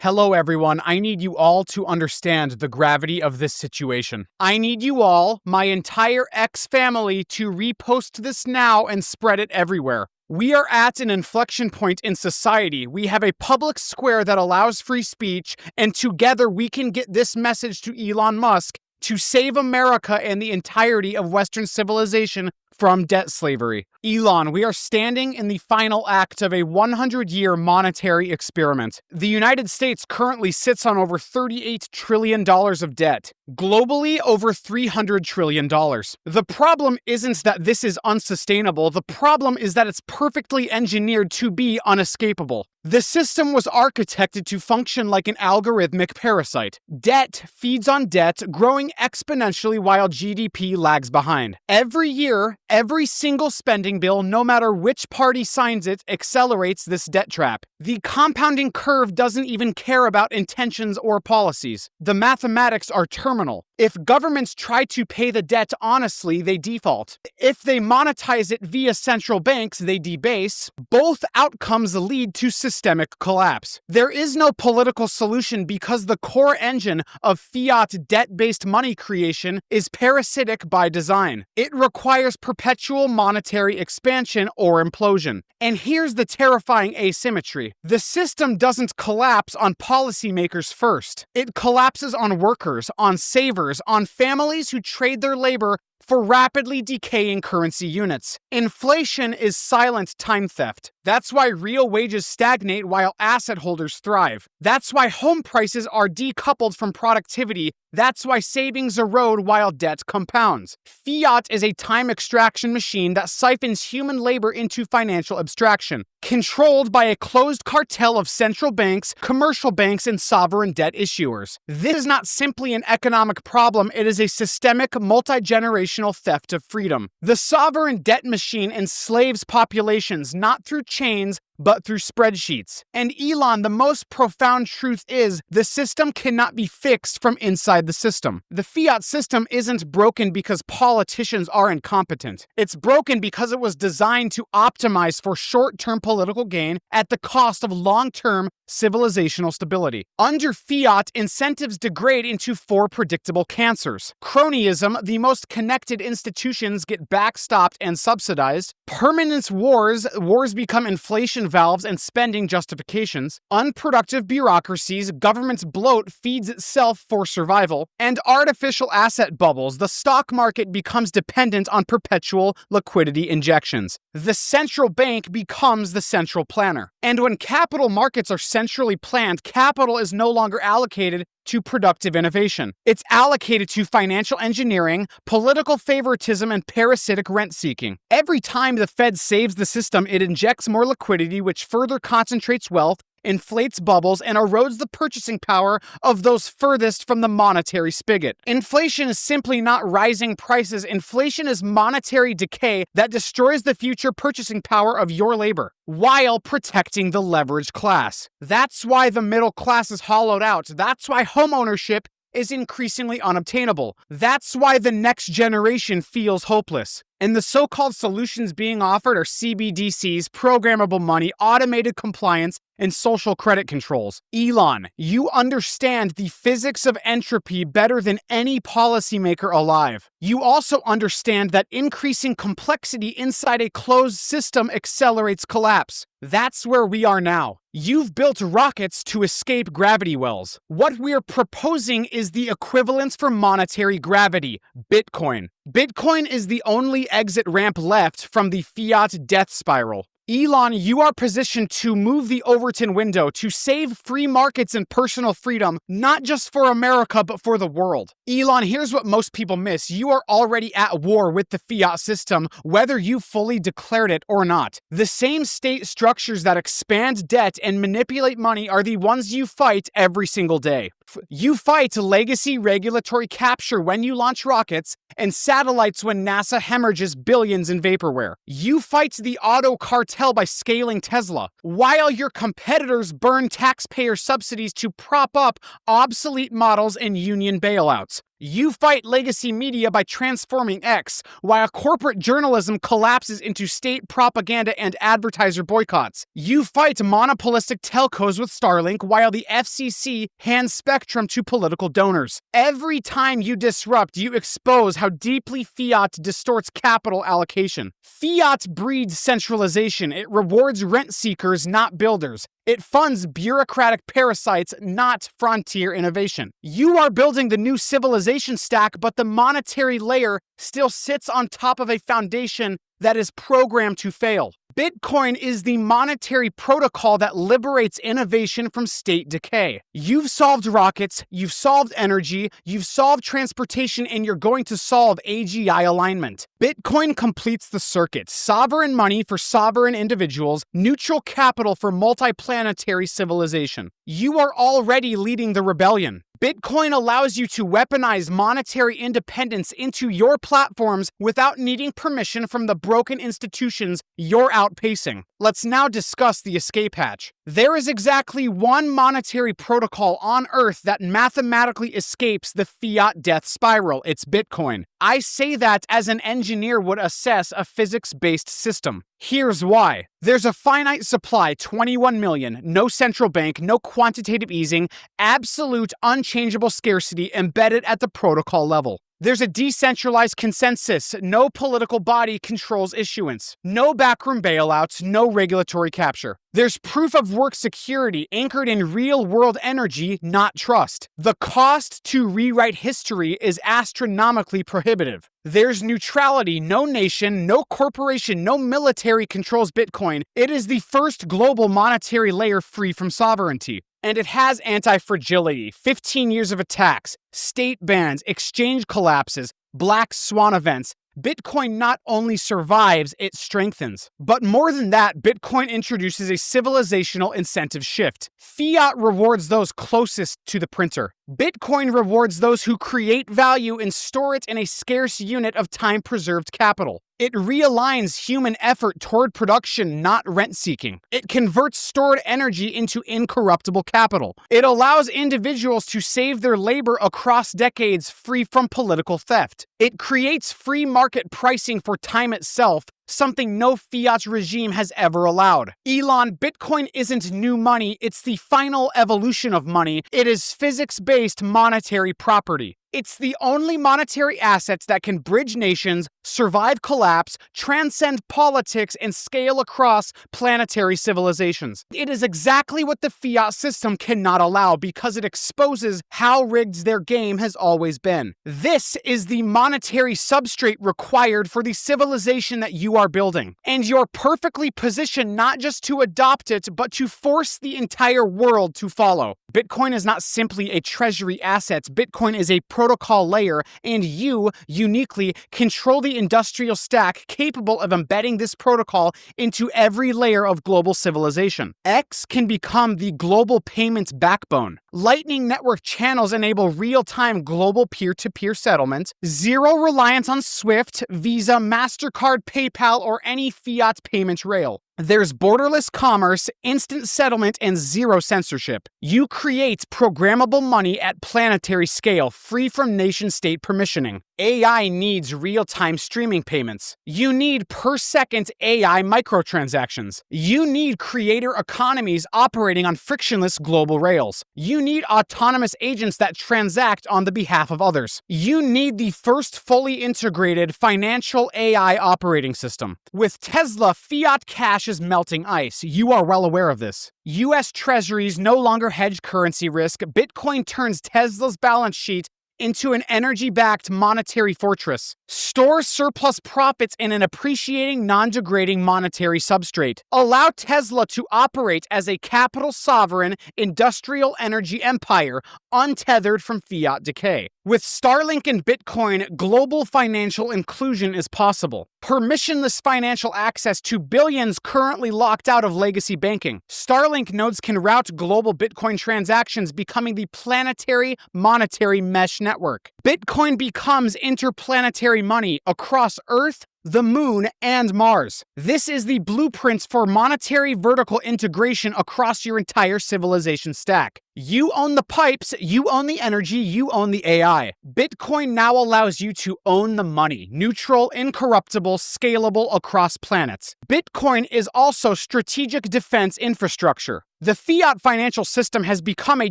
Hello, everyone. I need you all to understand the gravity of this situation. I need you all, my entire X family, to repost this now and spread it everywhere. We are at an inflection point in society. We have a public square that allows free speech, and together we can get this message to Elon Musk to save America and the entirety of Western civilization from debt slavery. Elon, we are standing in the final act of a 100-year monetary experiment. The United States currently sits on over $38 trillion of debt. Globally, over $300 trillion. The problem isn't that this is unsustainable. The problem is that it's perfectly engineered to be unescapable. The system was architected to function like an algorithmic parasite. Debt feeds on debt, growing exponentially while GDP lags behind. Every year, every single spending bill, no matter which party signs it, accelerates this debt trap. The compounding curve doesn't even care about intentions or policies. The mathematics are terminal. If governments try to pay the debt honestly, they default. If they monetize it via central banks, they debase. Both outcomes lead to systemic collapse. There is no political solution because the core engine of fiat debt-based money creation is parasitic by design. It requires perpetual monetary expansion or implosion. And here's the terrifying asymmetry. The system doesn't collapse on policymakers first. It collapses on workers, on savers, on families who trade their labor for rapidly decaying currency units. Inflation is silent time theft. That's why real wages stagnate while asset holders thrive. That's why home prices are decoupled from productivity. That's why savings erode while debt compounds. Fiat is a time extraction machine that siphons human labor into financial abstraction, controlled by a closed cartel of central banks, commercial banks, and sovereign debt issuers. This is not simply an economic problem, it is a systemic, multi-generational theft of freedom. The sovereign debt machine enslaves populations not through chains, but through spreadsheets. And Elon, the most profound truth is, the system cannot be fixed from inside the system. The fiat system isn't broken because politicians are incompetent. It's broken because it was designed to optimize for short-term political gain at the cost of long-term civilizational stability. Under fiat, incentives degrade into four predictable cancers. Cronyism, the most connected institutions get backstopped and subsidized. Permanence wars become inflation valves and spending justifications. Unproductive bureaucracies, government's bloat feeds itself for survival. And artificial asset bubbles, the stock market becomes dependent on perpetual liquidity injections. The central bank becomes the central planner. And when capital markets are centrally planned, capital is no longer allocated to productive innovation. It's allocated to financial engineering, political favoritism, and parasitic rent-seeking. Every time the Fed saves the system, it injects more liquidity, which further concentrates wealth, inflates bubbles, and erodes the purchasing power of those furthest from the monetary spigot. Inflation is simply not rising prices. Inflation is monetary decay that destroys the future purchasing power of your labor while protecting the leveraged class. That's why the middle class is hollowed out. That's why home ownership is increasingly unobtainable. That's why the next generation feels hopeless. And the so-called solutions being offered are CBDCs, programmable money, automated compliance, and social credit controls. Elon, you understand the physics of entropy better than any policymaker alive. You also understand that increasing complexity inside a closed system accelerates collapse. That's where we are now. You've built rockets to escape gravity wells. What we're proposing is the equivalence for monetary gravity, Bitcoin. Bitcoin is the only exit ramp left from the fiat death spiral. Elon, you are positioned to move the Overton window to save free markets and personal freedom, not just for America, but for the world. Elon, here's what most people miss. You are already at war with the fiat system, whether you fully declared it or not. The same state structures that expand debt and manipulate money are the ones you fight every single day. You fight legacy regulatory capture when you launch rockets and satellites when NASA hemorrhages billions in vaporware. You fight the auto cartel by scaling Tesla, while your competitors burn taxpayer subsidies to prop up obsolete models and union bailouts. You fight legacy media by transforming X, while corporate journalism collapses into state propaganda and advertiser boycotts. You fight monopolistic telcos with Starlink, while the FCC hands spectrum to political donors. Every time you disrupt, you expose how deeply fiat distorts capital allocation. Fiat breeds centralization. It rewards rent seekers, not builders. It funds bureaucratic parasites, not frontier innovation. You are building the new civilization stack, but the monetary layer still sits on top of a foundation that is programmed to fail. Bitcoin is the monetary protocol that liberates innovation from state decay. You've solved rockets, you've solved energy, you've solved transportation, and you're going to solve AGI alignment. Bitcoin completes the circuit. Sovereign money for sovereign individuals, neutral capital for multiplanetary civilization. You are already leading the rebellion. Bitcoin allows you to weaponize monetary independence into your platforms without needing permission from the broken institutions you're outpacing. Let's now discuss the escape hatch. There is exactly one monetary protocol on Earth that mathematically escapes the fiat death spiral. It's Bitcoin. I say that as an engineer would assess a physics-based system. Here's why. There's a finite supply, 21 million, no central bank, no quantitative easing, absolute unchangeable scarcity embedded at the protocol level. There's a decentralized consensus. No political body controls issuance. No backroom bailouts, no regulatory capture. There's proof of work security anchored in real-world energy, not trust. The cost to rewrite history is astronomically prohibitive. There's neutrality. No nation, no corporation, no military controls Bitcoin. It is the first global monetary layer free from sovereignty. And it has anti-fragility, 15 years of attacks, state bans, exchange collapses, black swan events. Bitcoin not only survives, it strengthens. But more than that, Bitcoin introduces a civilizational incentive shift. Fiat rewards those closest to the printer. Bitcoin rewards those who create value and store it in a scarce unit of time-preserved capital. It realigns human effort toward production, not rent-seeking. It converts stored energy into incorruptible capital. It allows individuals to save their labor across decades free from political theft. It creates free market pricing for time itself, something no fiat regime has ever allowed. Elon, Bitcoin isn't new money, it's the final evolution of money. It is physics-based monetary property. It's the only monetary assets that can bridge nations, survive collapse, transcend politics, and scale across planetary civilizations. It is exactly what the fiat system cannot allow because it exposes how rigged their game has always been. This is the monetary substrate required for the civilization that you are building. And you're perfectly positioned not just to adopt it, but to force the entire world to follow. Bitcoin is not simply a treasury asset. Bitcoin is a protocol layer, and you, uniquely, control the industrial stack capable of embedding this protocol into every layer of global civilization. X can become the global payments backbone. Lightning Network channels enable real-time global peer-to-peer settlement, zero reliance on SWIFT, Visa, MasterCard, PayPal, or any fiat payment rail. There's borderless commerce, instant settlement, and zero censorship. You create programmable money at planetary scale, free from nation-state permissioning. AI needs real-time streaming payments. You need per-second AI microtransactions. You need creator economies operating on frictionless global rails. You need autonomous agents that transact on the behalf of others. You need the first fully integrated financial AI operating system. With Tesla, fiat cash is melting ice. You are well aware of this. US Treasuries no longer hedge currency risk. Bitcoin turns Tesla's balance sheet into an energy-backed monetary fortress. Store surplus profits in an appreciating, non-degrading monetary substrate. Allow Tesla to operate as a capital sovereign industrial energy empire, untethered from fiat decay. With Starlink and Bitcoin, global financial inclusion is possible. Permissionless financial access to billions currently locked out of legacy banking. Starlink nodes can route global Bitcoin transactions, becoming the planetary monetary mesh network. Bitcoin becomes interplanetary money across Earth, the moon, and Mars. This is the blueprints for monetary vertical integration across your entire civilization stack. You own the pipes, you own the energy, you own the AI. Bitcoin now allows you to own the money, neutral, incorruptible, scalable across planets. Bitcoin is also strategic defense infrastructure. The fiat financial system has become a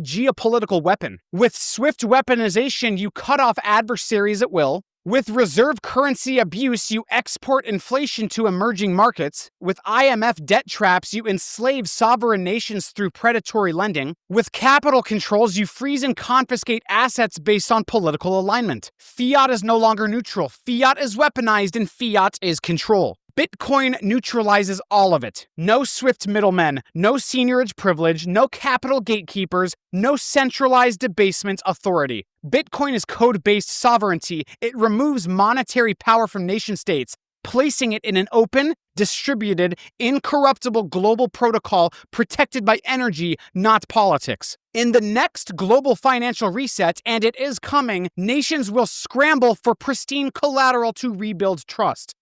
geopolitical weapon. With swift weaponization, you cut off adversaries at will. With reserve currency abuse, you export inflation to emerging markets. With IMF debt traps, you enslave sovereign nations through predatory lending. With capital controls, you freeze and confiscate assets based on political alignment. Fiat is no longer neutral. Fiat is weaponized, and fiat is control. Bitcoin neutralizes all of it. No swift middlemen, no seigniorage privilege, no capital gatekeepers, no centralized debasement authority. Bitcoin is code-based sovereignty. It removes monetary power from nation-states, placing it in an open, distributed, incorruptible global protocol protected by energy, not politics. In the next global financial reset, and it is coming, nations will scramble for pristine collateral to rebuild trust.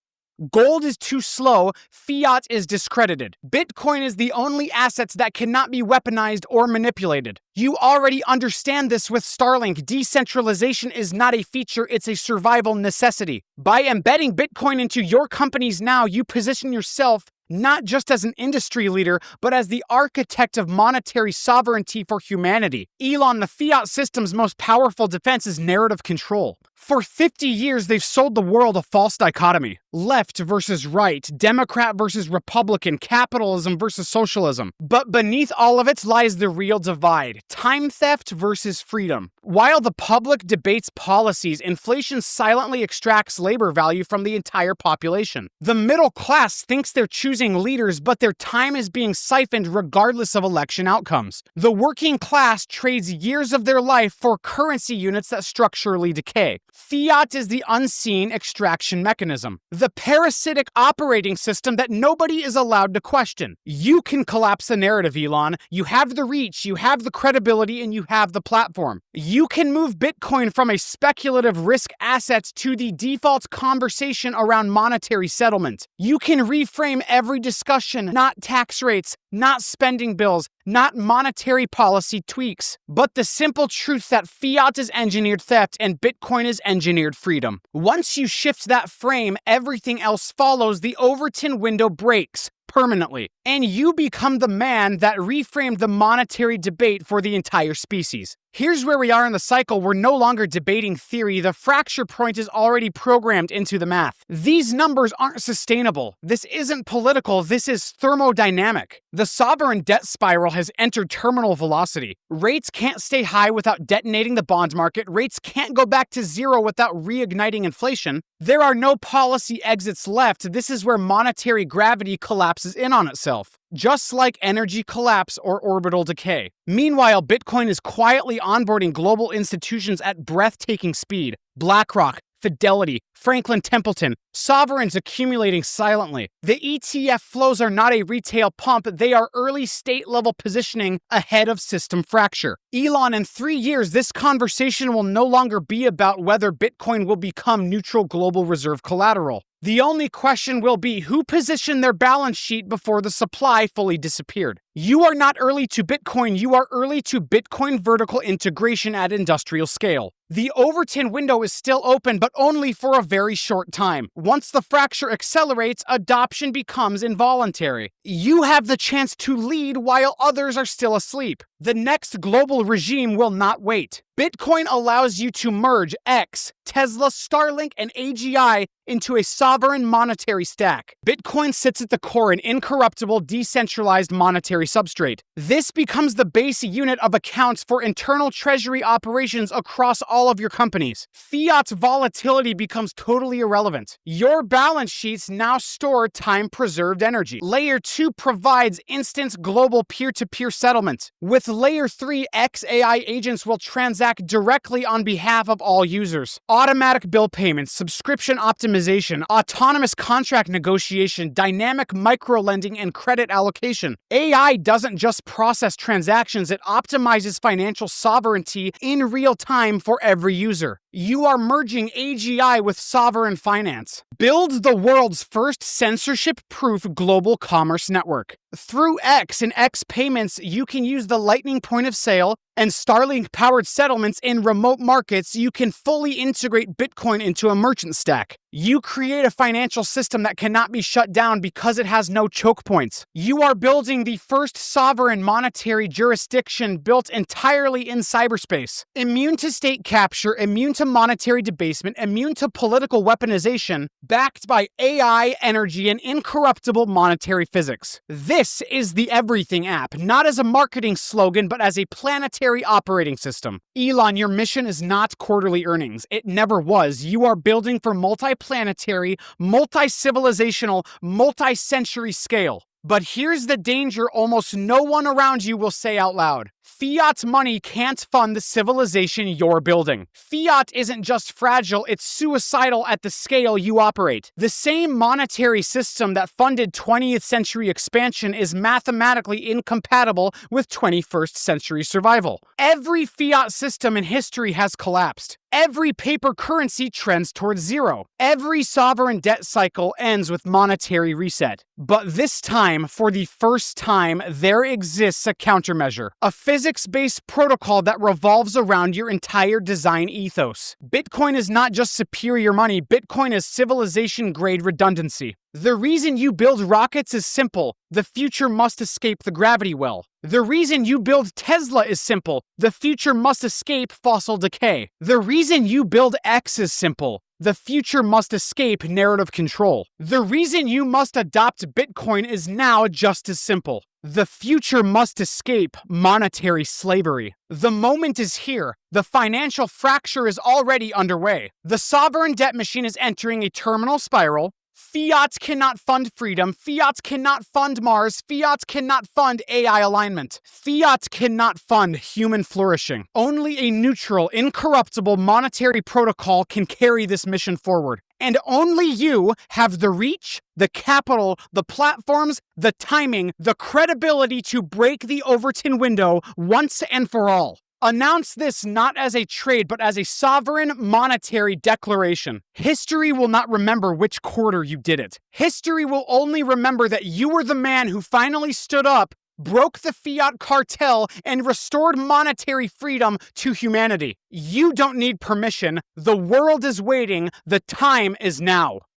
Gold is too slow, fiat is discredited. Bitcoin is the only assets that cannot be weaponized or manipulated. You already understand this with Starlink. Decentralization is not a feature, it's a survival necessity. By embedding Bitcoin into your companies now, you position yourself not just as an industry leader, but as the architect of monetary sovereignty for humanity. Elon, the fiat system's most powerful defense is narrative control. For 50 years, they've sold the world a false dichotomy. Left versus right, Democrat versus Republican, capitalism versus socialism. But beneath all of it lies the real divide, time theft versus freedom. While the public debates policies, inflation silently extracts labor value from the entire population. The middle class thinks they're choosing leaders, but their time is being siphoned regardless of election outcomes. The working class trades years of their life for currency units that structurally decay. Fiat is the unseen extraction mechanism, the parasitic operating system that nobody is allowed to question. You can collapse the narrative, Elon. You have the reach, you have the credibility, and you have the platform. You can move Bitcoin from a speculative risk asset to the default conversation around monetary settlement. You can reframe every discussion, not tax rates, not spending bills, not monetary policy tweaks, but the simple truth that fiat is engineered theft and Bitcoin is engineered freedom. Once you shift that frame, everything else follows. The Overton window breaks permanently, and you become the man that reframed the monetary debate for the entire species. Here's where we are in the cycle. We're no longer debating theory. The fracture point is already programmed into the math. These numbers aren't sustainable. This isn't political. This is thermodynamic. The sovereign debt spiral has entered terminal velocity. Rates can't stay high without detonating the bond market. Rates can't go back to zero without reigniting inflation. There are no policy exits left. This is where monetary gravity collapses in on itself, just like energy collapse or orbital decay. Meanwhile, Bitcoin is quietly onboarding global institutions at breathtaking speed. BlackRock, Fidelity, Franklin Templeton, sovereigns accumulating silently. The ETF flows are not a retail pump, they are early state-level positioning ahead of system fracture. Elon, in 3 years, this conversation will no longer be about whether Bitcoin will become neutral global reserve collateral. The only question will be who positioned their balance sheet before the supply fully disappeared. You are not early to Bitcoin, you are early to Bitcoin vertical integration at industrial scale. The Overton window is still open, but only for a very short time. Once the fracture accelerates, adoption becomes involuntary. You have the chance to lead while others are still asleep. The next global regime will not wait. Bitcoin allows you to merge X, Tesla, Starlink, and AGI into a sovereign monetary stack. Bitcoin sits at the core, an incorruptible, decentralized monetary substrate. This becomes the base unit of accounts for internal treasury operations across all of your companies. Fiat's volatility becomes totally irrelevant. Your balance sheets now store time-preserved energy. Layer 2 provides instant global peer-to-peer settlement. With Layer 3, XAI agents will transact directly on behalf of all users. Automatic bill payments, subscription optimization, autonomous contract negotiation, dynamic micro-lending, and credit allocation. AI doesn't just process transactions, it optimizes financial sovereignty in real time for every user. You are merging AGI with sovereign finance. Build the world's first censorship-proof global commerce network. Through X and X payments, you can use the Lightning point of sale and Starlink-powered settlements in remote markets. You can fully integrate Bitcoin into a merchant stack. You create a financial system that cannot be shut down because it has no choke points. You are building the first sovereign monetary jurisdiction built entirely in cyberspace. Immune to state capture, immune to monetary debasement, immune to political weaponization, backed by AI, energy, and incorruptible monetary physics. This is the Everything app, not as a marketing slogan, but as a planetary operating system. Elon, your mission is not quarterly earnings. It never was. You are building for multi-planetary, multi-civilizational, multi-century scale. But here's the danger almost no one around you will say out loud. Fiat money can't fund the civilization you're building. Fiat isn't just fragile, it's suicidal at the scale you operate. The same monetary system that funded 20th century expansion is mathematically incompatible with 21st century survival. Every fiat system in history has collapsed. Every paper currency trends towards zero. Every sovereign debt cycle ends with monetary reset. But this time, for the first time, there exists a countermeasure. A physics-based protocol that revolves around your entire design ethos. Bitcoin is not just superior money, Bitcoin is civilization-grade redundancy. The reason you build rockets is simple. The future must escape the gravity well. The reason you build Tesla is simple. The future must escape fossil decay. The reason you build X is simple. The future must escape narrative control. The reason you must adopt Bitcoin is now just as simple. The future must escape monetary slavery. The moment is here. The financial fracture is already underway. The sovereign debt machine is entering a terminal spiral. Fiat cannot fund freedom. Fiat cannot fund Mars. Fiat cannot fund AI alignment. Fiat cannot fund human flourishing. Only a neutral, incorruptible monetary protocol can carry this mission forward. And only you have the reach, the capital, the platforms, the timing, the credibility to break the Overton window once and for all. Announce this not as a trade, but as a sovereign monetary declaration. History will not remember which quarter you did it. History will only remember that you were the man who finally stood up, broke the fiat cartel, and restored monetary freedom to humanity. You don't need permission. The world is waiting. The time is now.